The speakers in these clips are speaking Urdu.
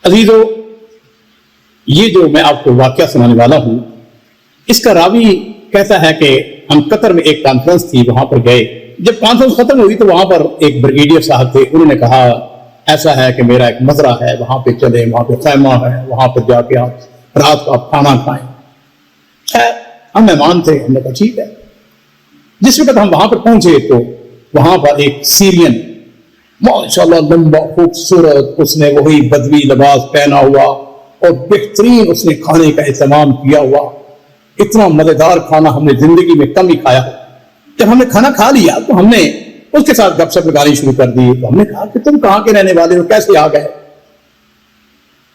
عزیزو، یہ جو میں آپ کو واقعہ سنانے والا ہوں، اس کا راوی کہتا ہے کہ ہم قطر میں ایک کانفرنس تھی، وہاں پر گئے. جب کانفرنس ختم ہوئی تو وہاں پر ایک بریگیڈیئر صاحب تھے. انہوں نے کہا ایسا ہے کہ میرا ایک مزرعہ ہے، وہاں پہ چلیں، وہاں پہ خیمہ ہے، وہاں پہ جا کے آپ رات کو آپ کھانا کھائیں. ہم مہمان تھے، ہم نے کہا ٹھیک ہے. جس وقت ہم وہاں پر پہنچے تو وہاں پر ایک سیرین ماشاءاللہ لمبا خوبصورت، اس نے وہی بدوی لباس پہنا ہوا اور بہترین اس نے کھانے کا اہتمام کیا ہوا. اتنا مزیدار کھانا ہم نے زندگی میں کم ہی کھایا. جب ہم نے کھانا کھا لیا تو ہم نے اس کے ساتھ گپ شپ لگانی شروع کر دی. تو ہم نے کہا کہ تم کہاں کے رہنے والے ہو، کیسے آ گئے؟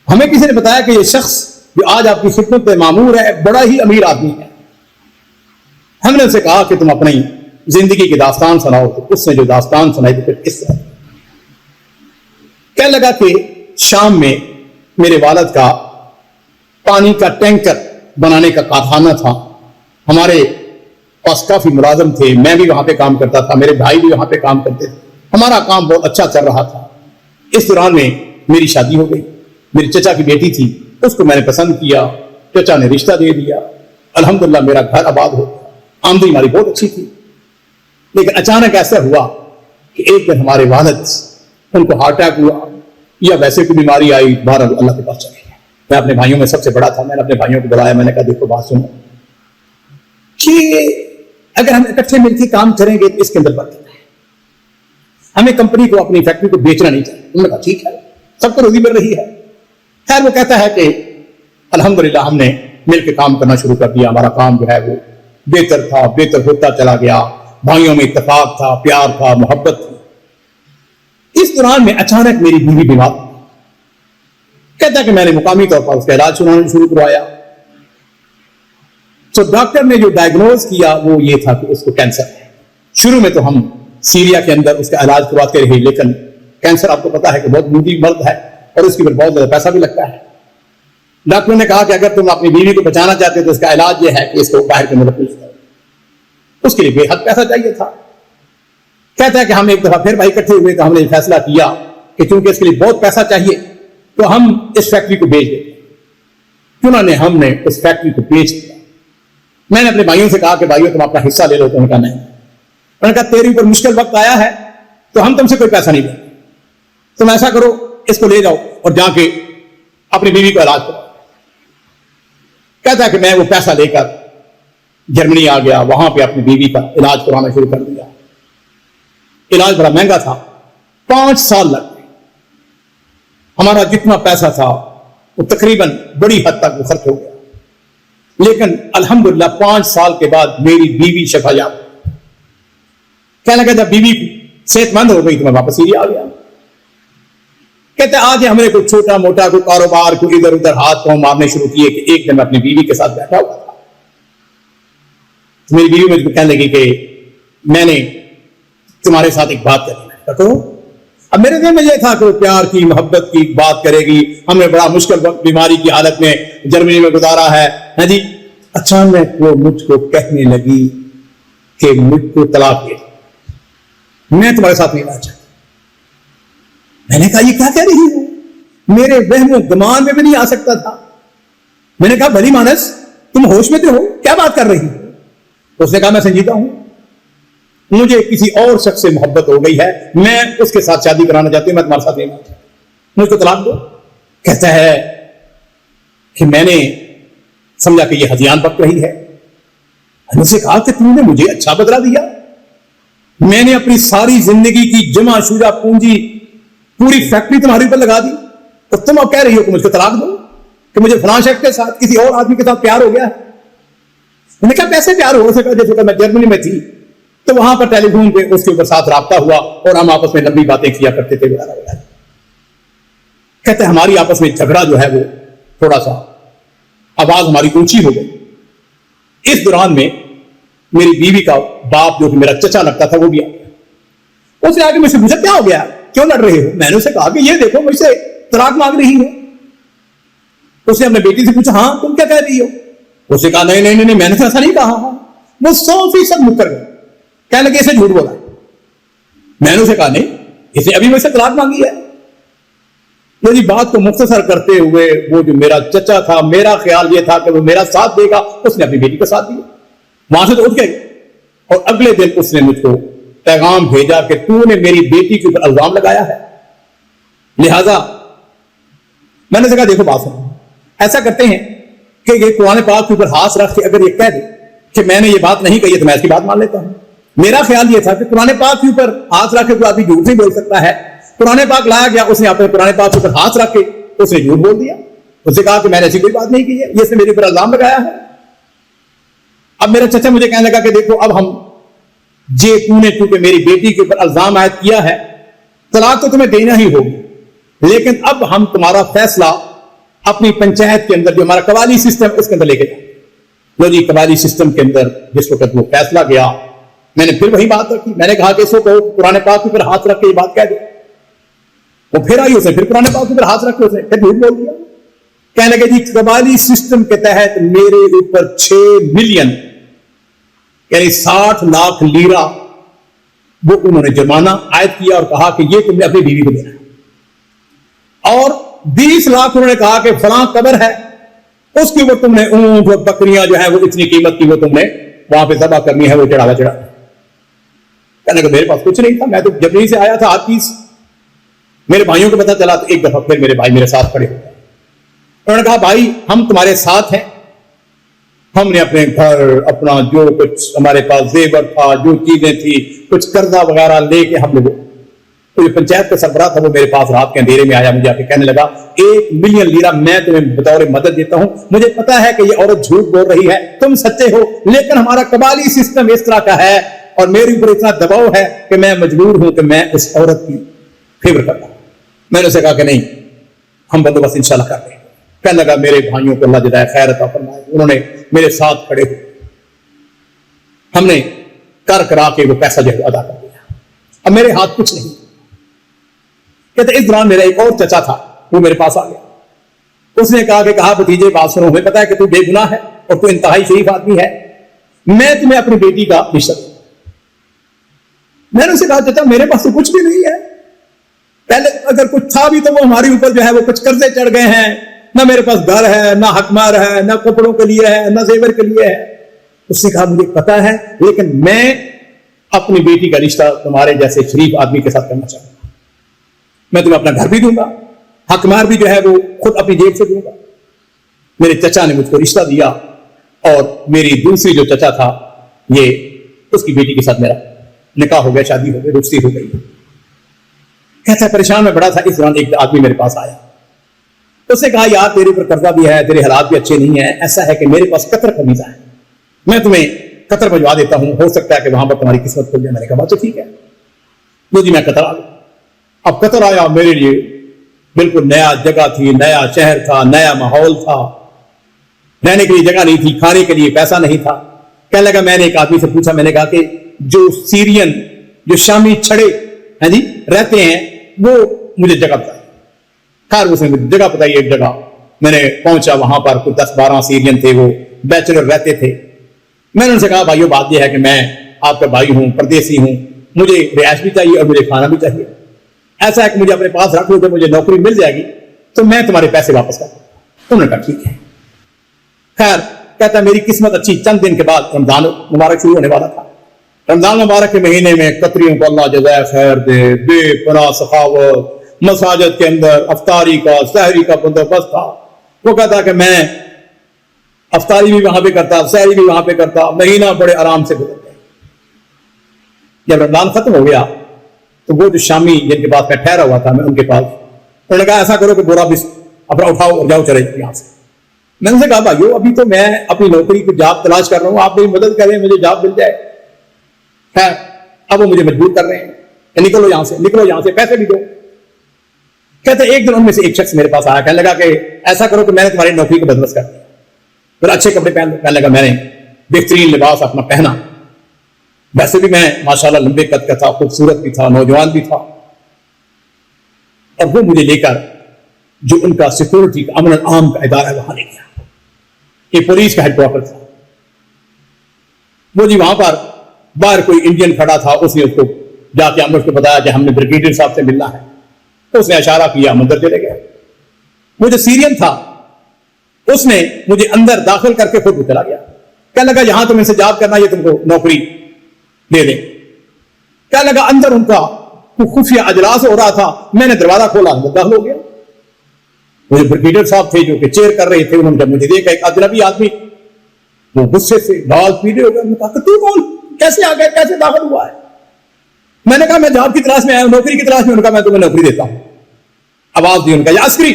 ہمیں کسی نے بتایا کہ یہ شخص جو آج آپ کی خدمت میں مامور ہے بڑا ہی امیر آدمی ہے. ہم نے اسے کہا کہ تم اپنی زندگی کی داستان سناؤ. تو اس نے جو داستان سنائی تو پھر کس طرح کہنے لگا کہ شام میں میرے والد کا پانی کا ٹینکر بنانے کا کارخانہ تھا. ہمارے پاس کافی ملازم تھے، میں بھی وہاں پہ کام کرتا تھا، میرے بھائی بھی وہاں پہ کام کرتے تھے. ہمارا کام بہت اچھا چل رہا تھا. اس دوران میں میری شادی ہو گئی. میری چچا کی بیٹی تھی، اس کو میں نے پسند کیا، چچا نے رشتہ دے دیا. الحمدللہ میرا گھر آباد ہو گیا، آمدنی ہماری بہت اچھی تھی. لیکن اچانک ایسا ہوا کہ ایک دن ہمارے والد ان کو ہارٹ اٹیک ہوا یا ویسے کوئی بیماری آئی، بہرحال اللہ کے پاس چلے گئے. میں اپنے بھائیوں میں سب سے بڑا تھا. میں نے اپنے بھائیوں کو بلایا، میں نے کہا دیکھو بات سنو کہ اگر ہم اکٹھے مل کے کام کریں گے تو اس کے اندر برکت ہے. ہمیں کمپنی کو اپنی فیکٹری کو بیچنا نہیں چاہیے. انہوں نے کہا ٹھیک ہے، سب کو روزی مل رہی ہے. خیر وہ کہتا ہے کہ الحمدللہ ہم نے مل کے کام کرنا شروع کر دیا. ہمارا کام جو ہے وہ بہتر تھا، بہتر ہوتا چلا گیا. بھائیوں میں اتفاق تھا، پیار تھا، محبت تھی. اس دوران میں اچانک میری بیوی بیمار ہوئی. کہتا ہے کہ میں نے مقامی طور پر اس کا علاج سنانا شروع کروایا. تو ڈاکٹر نے جو ڈائگنوز کیا وہ یہ تھا کہ اس کو کینسر ہے. شروع میں تو ہم سیریا کے اندر اس کا علاج کرواتے رہے، لیکن کینسر آپ کو پتا ہے کہ بہت موٹی مرض ہے اور اس کے اوپر بہت زیادہ پیسہ بھی لگتا ہے. ڈاکٹر نے کہا کہ اگر تم اپنی بیوی کو بچانا چاہتے تو اس کا علاج یہ ہے کہ اس کو باہر کے ملک بھیج دو. اس کے لیے بے حد پیسہ چاہیے تھا. کہتا ہے کہ ہم ایک دفعہ پھر بھائی اکٹھے ہوئے تو ہم نے فیصلہ کیا کہ چونکہ اس کے لیے بہت پیسہ چاہیے تو ہم اس فیکٹری کو بیچ دیں. انہوں نے ہم نے اس فیکٹری کو بیچ دیا. میں نے اپنے بھائیوں سے کہا کہ بھائیوں تم اپنا حصہ لے لو. تو انہوں نے کہا نہیں. انہوں نے کہا تیرے اوپر مشکل وقت آیا ہے تو ہم تم سے کوئی پیسہ نہیں لیں گے. تم ایسا کرو اس کو لے جاؤ اور جا کے اپنی بیوی کو علاج کرو. کہتا ہے کہ میں وہ پیسہ لے کر جرمنی آ گیا. وہاں پہ اپنی بیوی کا علاج کرانا شروع کر دیا. علاج بڑا مہنگا تھا، 5 سال لگ گئے. ہمارا جتنا پیسہ تھا وہ تقریباً بڑی حد تک وہ خرچ ہو گیا. لیکن الحمدللہ 5 سال کے بعد میری بیوی شفا یاب ہوئی. کہنے لگا جب بیوی صحت مند ہو گئی تو میں واپس سیریا آ گیا. کہتے آج ہم نے کوئی چھوٹا موٹا کوئی کاروبار کوئی ادھر ادھر ہاتھ پاؤں مارنے شروع کیے کہ ایک دن میں اپنی بیوی کے ساتھ بیٹھا ہوا تھا. میری بیوی مجھے کہنے لگی کہ میں نے تمہارے ساتھ ایک بات کرنی ہے. اب میرے دل میں یہ تھا کہ وہ پیار کی محبت کی بات کرے گی. ہم نے بڑا مشکل وقت بیماری کی حالت میں جرمنی میں گزارا ہے جی. اچانک وہ مجھ کو کہنے لگی کہ مجھ کو طلاق دے، میں تمہارے ساتھ نہیں رہنا چاہتا. میں نے کہا یہ کیا کہہ رہی ہو؟ میرے وہم و گمان میں بھی نہیں آ سکتا تھا. میں نے کہا بھلی مانس تم ہوش میں تو ہو، کیا بات کر رہی ہو؟ اس نے کہا میں سنجیدہ ہوں، مجھے کسی اور شخص سے محبت ہو گئی ہے، میں اس کے ساتھ شادی کرانا چاہتی ہوں، میں تمہارے ساتھ نہیں رہنا چاہتا، مجھ کو طلاق دو. کہتا ہے کہ میں نے سمجھا کہ یہ ہذیان بک رہی ہے. میں نے اسے کہا کہ تم نے مجھے اچھا بدلہ دیا، میں نے اپنی ساری زندگی کی جمع شدہ پونجی پوری فیکٹری تمہارے اوپر لگا دی اور تم اب کہہ رہی ہو کہ مجھ کو طلاق دو، کہ مجھے فلاں شخص کے ساتھ کسی اور آدمی کے ساتھ پیار ہو گیا ہے. میں نے کہا کیسے پیار ہو سکا؟ جیسے کہ میں جرمنی میں تھی تو وہاں پر ٹیلی فون پہ اس کے اوپر ساتھ رابطہ ہوا اور ہم آپس میں لمبی باتیں کیا کرتے تھے وغیرہ وغیرہ. کہتے ہیں ہماری آپس میں جھگڑا جو ہے وہ تھوڑا سا آواز ہماری اونچی ہو گئی. اس دوران میں میری بیوی کا باپ جو کہ میرا چچا لگتا تھا وہ بھی آ گیا. اس نے آ کے مجھ سے پوچھا کیا ہو گیا، کیوں لڑ رہے ہو؟ میں نے اسے کہا کہ یہ دیکھو مجھ سے طلاق مانگ رہی ہے. اس نے اپنے بیٹی سے پوچھا ہاں تم کیا کہہ رہی ہو؟ اس نے کہا نہیں نہیں نہیں میں نے تو ایسا نہیں کہا. وہ 100% مکر گئے، کہنے لگے اسے جھوٹ بولا. میں نے اسے کہا نہیں، اسے ابھی مجھ سے طلاق مانگی ہے. تو جی بات کو مختصر کرتے ہوئے وہ جو میرا چچا تھا، میرا خیال یہ تھا کہ وہ میرا ساتھ دے گا، اس نے اپنی بیٹی کا ساتھ دیا، وہاں سے تو اٹھ گئے، اور اگلے دن اس نے مجھ کو پیغام بھیجا کہ تو نے میری بیٹی کے اوپر الزام لگایا ہے، لہذا میں نے کہا دیکھو بات سنو، ایسا کرتے ہیں کہ یہ قرآن پاک کے اوپر ہاتھ رکھ کے اگر یہ کہہ دے کہ میں نے یہ بات نہیں کہی ہے تو میں اس کی بات مان لیتا ہوں۔ میرا خیال یہ تھا کہ قرآن پاک کے اوپر ہاتھ رکھ کے کوئی آدمی جھوٹ نہیں بول سکتا ہے، قرآن پاک لایا گیا، اس نے اپنے قرآن پاک کے اوپر ہاتھ رکھ کے اس نے جھوٹ بول دیا، اس نے کہا کہ میں نے ایسی کوئی بات نہیں کی ہے، یہ اس نے میرے اوپر الزام لگایا ہے۔ اب میرا چچا مجھے کہنے لگا کہ دیکھو اب ہم تو نے کیونکہ میری بیٹی کے اوپر الزام عائد کیا ہے، طلاق تو تمہیں دینا ہی ہوگی، لیکن اب ہم تمہارا فیصلہ اپنی پنچایت کے اندر جو ہمارا قوالی سسٹم اس کے اندر لے کے جائیں۔ لو جی قوالی سسٹم کے اندر جس وقت وہ فیصلہ گیا، میں نے پھر وہی بات رکھی، میں نے کہا کہ اس کو قرآن پاک کے اوپر ہاتھ رکھ کے یہ بات کہہ دے، وہ پھر آئی، اسے پھر قرآن پاک کے اوپر ہاتھ رکھ کے اسے پھر جھوٹ بول دیا، کہنے لگے جی قوالی سسٹم کے تحت میرے اوپر 6 ملین یعنی 60 لاکھ لیرہ وہ انہوں نے جرمانہ عائد کیا اور کہا کہ یہ تم نے اپنی بیوی کو دینا ہے، اور 20 لاکھ انہوں نے کہا کہ فلاں قبر ہے اس کی وہ تم نے اونٹ اور بکریاں جو ہیں وہ اتنی قیمت کی وہ تم نے وہاں پہ ذبح کرنی ہے، وہ چڑھاوا چڑھا۔ کہنے کہ میرے پاس کچھ نہیں تھا، میں تو جبری سے آیا تھا، آپ چیز میرے بھائیوں کو پتا چلا تو ایک دفعہ پھر میرے بھائی میرے ساتھ کھڑے ہو گئے، انہوں نے کہا بھائی ہم تمہارے ساتھ ہیں، ہم نے اپنے گھر اپنا جو کچھ ہمارے پاس زیور تھا، جو چیزیں تھی، کچھ قرضہ وغیرہ لے کے ہم لوگ، تو جو پنچایت کا سربراہ تھا وہ میرے پاس رات کے اندھیرے میں آیا، مجھے آ کے کہنے لگا 1 ملین لیرہ میں تمہیں بطور مدد دیتا ہوں، مجھے پتا ہے کہ یہ عورت جھوٹ بول رہی ہے، تم سچے ہو، لیکن ہمارا قبالی سسٹم اس طرح کا ہے اور میرے اوپر اتنا دباؤ ہے کہ میں مجبور ہوں کہ میں اس عورت کی فیور کرتا ہوں۔ میں نے اسے کہا کہ نہیں، ہم بندوبست انشاءاللہ کر لیں گے۔ کہنے لگا میرے بھائیوں کو اللہ جزائے خیر عطا فرمائے، انہوں نے میرے ساتھ کھڑے ہوئے، ہم نے کرا کے وہ پیسہ جو ہے ادا کر دیا، اب میرے ہاتھ کچھ نہیں۔ کہتے اس دوران میرا ایک اور چچا تھا، وہ میرے پاس آ گیا، اس نے کہا بھتیجے بات سنو، ہمیں پتا ہے کہ تو بے گناہ ہے اور تو انتہائی شریف آدمی ہے، میں تمہیں اپنی بیٹی کا رشتہ دوں۔ میں نے اسے کہا چچا میرے پاس تو کچھ بھی نہیں ہے، پہلے اگر کچھ تھا بھی تو وہ ہمارے اوپر جو ہے وہ کچھ قرضے چڑھ گئے ہیں، نہ میرے پاس گھر ہے، نہ حکمار ہے، نہ کپڑوں کے لیے ہے، نہ زیور کے لیے ہے۔ اس نے کہا مجھے پتا ہے، لیکن میں اپنی بیٹی کا رشتہ تمہارے جیسے شریف آدمی کے ساتھ کرنا چاہوں گا، میں تمہیں اپنا گھر بھی دوں گا، حکمار بھی جو ہے وہ خود اپنی جیب سے دوں گا۔ میرے چچا نے مجھ کو رشتہ دیا، اور میری دوسری جو چچا تھا یہ اس کی بیٹی کے ساتھ میرا نکاح ہو گیا، شادی ہو گئی، رخصتی ہو گئی۔ کہتا ہے پریشان میں بڑا تھا، اس دوران ایک آدمی میرے پاس آیا، اس نے کہا یار تیرے اوپر قرضہ بھی ہے، تیرے حالات بھی اچھے نہیں ہیں، ایسا ہے کہ میرے پاس قطر کا ویزا ہے، میں تمہیں قطر بھجوا دیتا ہوں، ہو سکتا ہے کہ وہاں پر تمہاری قسمت کھل جائے۔ میں نے کہا بات تو ٹھیک ہے، وہ جی میں قطر آ گیا۔ اب قطر آیا، میرے لیے بالکل نیا جگہ تھی، نیا شہر تھا، نیا ماحول تھا، رہنے کے لیے جگہ نہیں تھی، کھانے کے لیے پیسہ نہیں تھا۔ کہنے لگا میں نے ایک آدمی سے پوچھا، میں نے کہا کہ جو سیرین جو شامی چھڑے ہیں جی رہتے ہیں وہ مجھے جگہ بتائی۔ خیر اس نے مجھے جگہ بتائی، ایک جگہ میں نے پہنچا، وہاں پر کوئی 10-12 سیرین تھے، وہ بیچلر رہتے تھے۔ میں نے ان سے کہا بھائیو بات یہ ہے کہ میں آپ کا بھائی ہوں، پردیسی ہوں، مجھے رہائش بھی چاہیے اور مجھے کھانا بھی چاہیے، ایسا ہے کہ مجھے اپنے پاس رکھ لو کہ مجھے نوکری مل جائے گی تو میں تمہارے پیسے واپس کر دوں۔ انہوں نے کہا ٹھیک ہے۔ خیر کہتا ہے میری قسمت اچھی، چند دن کے بعد رمضان مبارک شروع ہونے والا تھا۔ رمضان مبارک کے مہینے میں قطریوں کو اللہ جزائے خیر دے، بے پناہ سخاوت، مساجد کے اندر افطاری کا سحری کا بندوبست تھا۔ وہ کہتا کہ میں افطاری بھی وہاں پہ کرتا، سحری بھی وہاں پہ کرتا، مہینہ بڑے آرام سے گزر گیا۔ جب رمضان ختم ہو گیا تو وہ جو شامی جن کے پاس میں ٹھہرا ہوا تھا، میں ان کے پاس، انہوں نے کہا ایسا کرو کہ بورا بھی اپنا اٹھاؤ اور جاؤ چلے یہاں سے۔ میں نے کہا بھائیو ابھی تو میں اپنی نوکری کی جاب تلاش کر رہا ہوں، آپ میری مدد کریں، مجھے جاب مل جائے۔ خیر اب وہ مجھے مجبور کر رہے ہیں کہ نکلو یہاں سے، نکلو یہاں سے، پیسے بھی دو۔ کہتے ایک دن ان میں سے ایک شخص میرے پاس آیا، کہنے لگا کہ ایسا کرو کہ میں نے تمہاری نوکری کو بندوبست کر دیا، پھر اچھے کپڑے پہن لو۔ کہنے لگا میں نے بہترین لباس اپنا پہنا، ویسے بھی میں ماشاءاللہ لمبے قد کا تھا، خوبصورت بھی تھا، نوجوان بھی تھا، اور وہ مجھے لے کر جو ان کا سیکورٹی کا امن عام کا ادارہ ہے وہاں لے گیا، یہ پولیس کا ہیڈ کوارٹر تھا۔ وہ جی وہاں پر باہر کوئی انڈین کھڑا تھا، اس نے اس کو جا کے ہم نے اس کو بتایا کہ ہم نے بریگیڈیئر صاحب سے ملنا ہے، تو اس نے اشارہ کیا، اندر چلے گئے۔ وہ جو سیرین تھا اس نے مجھے اندر داخل کر کے خود چلا گیا. کہنے لگا یہاں تم انسجاب کرنا, یہ تم کو نوکری دے دیں. کہنے لگا اندر ان کا خفیہ اجلاس ہو رہا تھا, میں نے دروازہ کھولا, اندر داخل ہو گیا. وہ بریگیڈیئر صاحب تھے جو کہ چیئر کر رہے تھے, انہوں نے جب مجھے دیکھا ایک اجنبی آدمی, وہ غصے سے لال پیلے ہو گئے. انہوں نے کہا کہ تو کون, کیسے آ گیا, کیسے داخل ہوا ہے؟ میں نے کہا میں جاب کی تلاش میں آیا ہوں, نوکری کی تلاش میں. انہوں نے کہا میں تمہیں نوکری دیتا ہوں. آواز دی ان کا, یا عسکری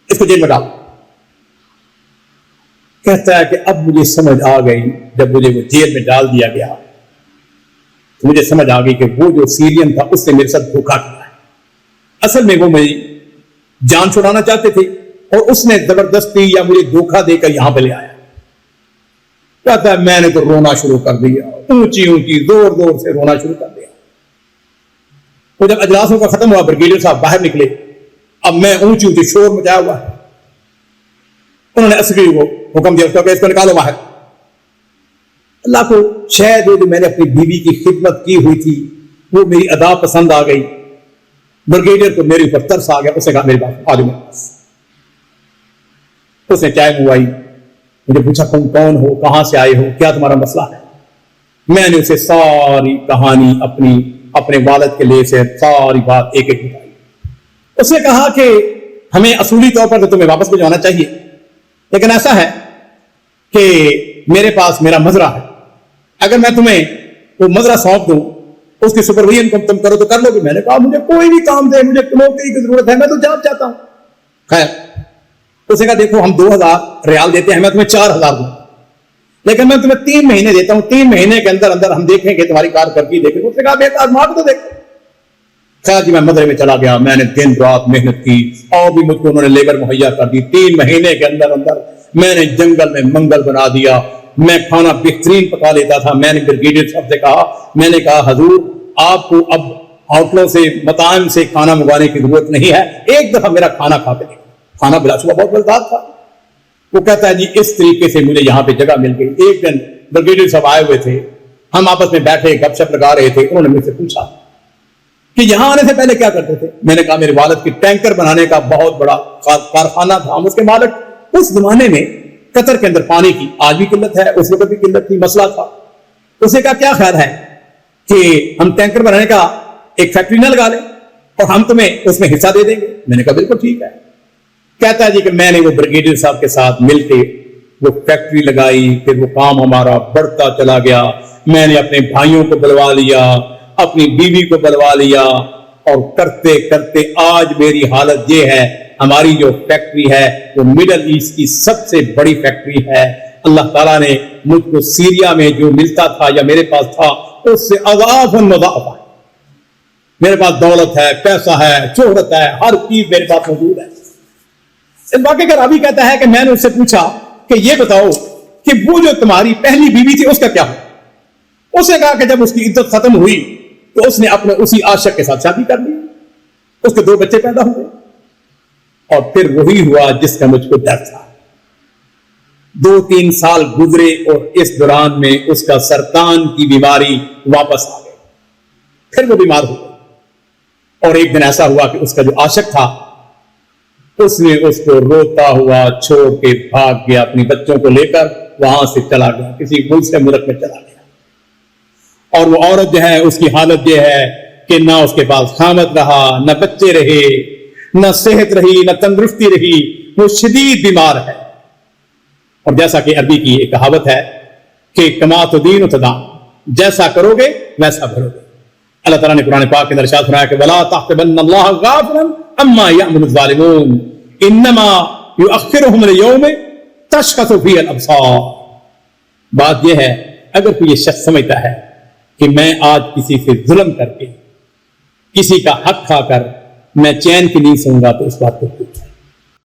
اس کو جیل میں ڈال. کہتا ہے کہ اب مجھے سمجھ آ گئی, جب مجھے وہ جیل میں ڈال دیا گیا تو مجھے سمجھ آ گئی کہ وہ جو سیرین تھا اس نے میرے ساتھ دھوکا کیا ہے. اصل میں وہ میری جان چھڑانا چاہتے تھے اور اس نے زبردستی یا مجھے دھوکا دے کر یہاں پہ لے آیا. کہتا ہے میں نے تو رونا شروع کر دیا, اونچی اونچی زور زور سے رونا شروع کر دیا. وہ جب اجلاسوں کا ختم ہوا, بریگیڈیئر صاحب باہر نکلے. اب میں اونچی اونچی شور مچایا ہوا ہے. انہوں نے عسکری کو حکم دیا اس کو نکالو باہر. اللہ کو شاید جو میں نے اپنی بیوی کی خدمت کی ہوئی تھی وہ میری ادا پسند آ گئی. بریگیڈیئر کو میرے اوپر ترس آ گیا. اس نے کہا میری بات آج میرے پاس. اس نے چائے منگوائی, مجھے پوچھا تم کون ہو, کہاں سے آئے ہو, کیا تمہارا مسئلہ ہے. میں نے اسے ساری کہانی اپنے والد کے لیے سے ساری بات ایک ایک بتائی. اس نے کہا کہ ہمیں اصولی طور پر تو تمہیں واپس بھجوانا چاہیے, لیکن ایسا ہے کہ میرے پاس میرا مزرعہ ہے. اگر میں تمہیں وہ مزرعہ سونپ دوں, اس کی سپرویژن تم کرو تو کر لو گے. میں نے کہا مجھے کوئی بھی کام دے, مجھے نوکری کی ضرورت ہے, میں تو جاب چاہتا ہوں. خیر, اس نے کہا دیکھو ہم 2000 ریال دیتے ہیں, میں تمہیں 4000 دوں, لیکن میں تمہیں 3 مہینے دیتا ہوں. 3 مہینے کے اندر اندر ہم دیکھیں کہ تمہاری کارکردگی دیکھیں. اس نے کہا بیٹا آزما کے تو دیکھو. خیر جی, میں مدرے میں چلا گیا. میں نے دن رات محنت کی اور بھی مجھ کو انہوں نے لیبر مہیا کر دی. 3 مہینے کے اندر اندر میں نے جنگل میں منگل بنا دیا. میں کھانا بہترین پکا لیتا تھا. میں نے بریگیڈیئر صاحب سے کہا, میں نے کہا حضور آپ کو اب ہوٹلوں سے مطاعم سے کھانا منگوانے کی ضرورت نہیں ہے, ایک دفعہ میرا کھانا کھا کے دیکھو. کھانا بلا شبہ بہت مزیدار تھا. وہ کہتا ہے جی اس طریقے سے مجھے یہاں پہ جگہ مل گئی. ایک دن بریگیڈیئر صاحب آئے ہوئے تھے, ہم آپس میں بیٹھے گپ شپ لگا رہے تھے. انہوں نے مجھ سے پوچھا کہ یہاں آنے سے پہلے کیا کرتے تھے. میں نے کہا میرے والد کی ٹینکر بنانے کا بہت بڑا کارخانہ تھا, ہم اس کے مالک. اس زمانے میں قطر کے اندر پانی کی آج بھی قلت ہے, اس وقت بھی قلت کی مسئلہ تھا. اس نے کہا کیا خیال ہے کہ ہم ٹینکر بنانے کا ایک فیکٹری نہ لگا لیں اور ہم تمہیں اس میں حصہ دے دیں گے. میں نے کہا بالکل ٹھیک ہے. کہتا ہے جی کہ میں نے وہ بریگیڈیئر صاحب کے ساتھ مل کے وہ فیکٹری لگائی. پھر وہ کام ہمارا بڑھتا چلا گیا. میں نے اپنے بھائیوں کو بلوا لیا, اپنی بیوی کو بلوا لیا, اور کرتے کرتے آج میری حالت یہ ہے. ہماری جو فیکٹری ہے وہ مڈل ایسٹ کی سب سے بڑی فیکٹری ہے. اللہ تعالیٰ نے مجھ کو سیریا میں جو ملتا تھا یا میرے پاس تھا اس سے اضعاف مضاعف. میرے پاس دولت ہے, پیسہ ہے, شہرت ہے, ہر چیز میرے پاس موجود ہے. اس واقعے کا راوی کہتا ہے کہ میں نے اس سے پوچھا کہ یہ بتاؤ کہ وہ جو تمہاری پہلی بیوی تھی اس کا کیا ہوا. اس نے کہا کہ جب اس کی عدت ختم ہوئی تو اس نے اپنے اسی عاشق کے ساتھ شادی کر لی. اس کے 2 بچے پیدا ہوئے, اور پھر وہی ہوا جس کا مجھ کو ڈر تھا. 2-3 سال گزرے اور اس دوران میں اس کا سرطان کی بیماری واپس آ گئی. پھر وہ بیمار ہو گئی, اور ایک دن ایسا ہوا کہ اس کا جو عاشق تھا اس نے اس کو روتا ہوا چھوڑ کے بھاگ گیا. اپنی بچوں کو لے کر وہاں سے چلا گیا, کسی دوسرے ملک میں چلا گیا. اور وہ عورت جو ہے اس کی حالت یہ ہے کہ نہ اس کے پاس خامد رہا, نہ بچے رہے, نہ صحت رہی, نہ تندرستی رہی. وہ شدید بیمار ہے. اور جیسا کہ عربی کی ایک کہاوت ہے کہ کما تدین تدان, جیسا کرو گے ویسا بھرو گے. اللہ تعالیٰ نے قرآن پاک کے اندر ارشاد فرمایا کہ ولا تحسبن اللہ غافلا عما يعمل الظالمون انما يؤخرهم ليوم تشخص فيه الابصار. بات یہ ہے اگر کوئی یہ شخص سمجھتا ہے کہ میں آج کسی سے ظلم کر کے, کسی کا حق کھا کر میں چین کی نیند سوؤں گا, تو اس بات کو